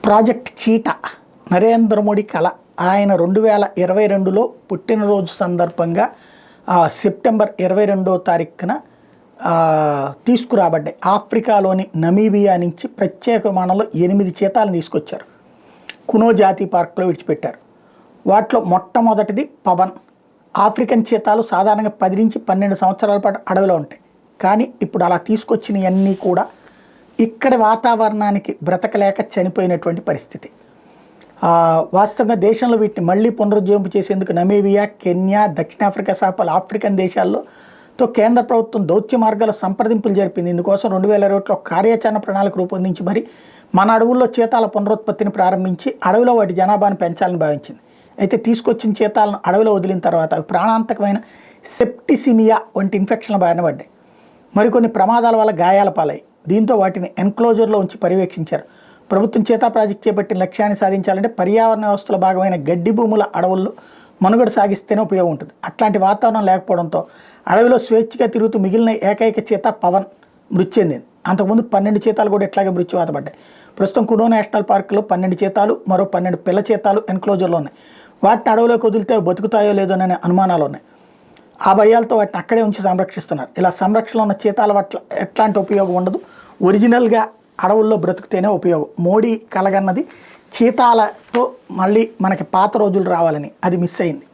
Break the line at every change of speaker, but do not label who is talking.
Project చీట Narendra Modi కళ. ఆయన 2022లో పుట్టినరోజు సందర్భంగా సెప్టెంబర్ 22వ తారీఖున తీసుకురాబడ్డాయి. ఆఫ్రికాలోని నమీబియా నుంచి ప్రత్యేక విమానంలో 8 చీతాలను తీసుకొచ్చారు. కునో జాతీయ పార్కులో విడిచిపెట్టారు. వాటిలో మొట్టమొదటిది పవన్. ఆఫ్రికన్ చీతాలు సాధారణంగా 10 నుంచి 12 సంవత్సరాల పాటు అడవిలో ఉంటాయి. కానీ ఇప్పుడు అలా తీసుకొచ్చినవన్నీ కూడా ఇక్కడి వాతావరణానికి బ్రతకలేక చనిపోయినటువంటి పరిస్థితి. వాస్తవంగా దేశంలో వీటిని మళ్ళీ పునరుజ్జీవింపు చేసేందుకు నమీబియా, కెన్యా, దక్షిణాఫ్రికా సహా పలు ఆఫ్రికన్ దేశాలతో కేంద్ర ప్రభుత్వం దౌత్య మార్గాల సంప్రదింపులు జరిపింది. ఇందుకోసం 2021లో కార్యాచరణ ప్రణాళిక రూపొందించి మరి మన అడవుల్లో చీతాల పునరుత్పత్తిని ప్రారంభించి అడవిలో వాటి జనాభాను పెంచాలని భావించింది. అయితే తీసుకొచ్చిన చీతాలను అడవిలో వదిలిన తర్వాత అవి ప్రాణాంతకమైన సెప్టిసిమియా వంటి ఇన్ఫెక్షన్ల బారిన పడ్డాయి. మరికొన్ని ప్రమాదాల వల్ల గాయాల పాలయ్యాయి. దీంతో వాటిని ఎన్క్లోజర్లో ఉంచి పర్యవేక్షించారు. ప్రభుత్వం చీతా ప్రాజెక్ట్ చేపట్టిన లక్ష్యాన్ని సాధించాలంటే పర్యావరణ వ్యవస్థలో భాగమైన గడ్డి భూముల అడవుల్లో మనుగడ సాగిస్తేనే ఉపయోగం ఉంటుంది. అట్లాంటి వాతావరణం లేకపోవడంతో అడవిలో స్వేచ్ఛగా తిరుగుతూ మిగిలిన ఏకైక చీత పవన్ మృతి చెందింది. అంతకుముందు 12 చీతాలు కూడా ఇట్లాగే మృత్యువాత పడ్డాయి. ప్రస్తుతం కునో నేషనల్ పార్కులో 12 చీతాలు, మరో 12 పిల్ల చీతాలు ఎన్క్లోజర్లో ఉన్నాయి. వాటిని అడవిలోకి వదిలితే బతుకుతాయో లేదోననే అనుమానాలు ఉన్నాయి. ఆ భయాలతో వాటిని అక్కడే ఉంచి సంరక్షిస్తున్నారు. ఇలా సంరక్షణలో ఉన్న చీతాల పట్ల ఎట్లాంటి ఉపయోగం ఉండదు. ఒరిజినల్గా అడవుల్లో బ్రతుకుతేనే ఉపయోగం. మోడీ కలగన్నది చీతాలతో మళ్ళీ మనకి పాత రోజులు రావాలని, అది మిస్ అయింది.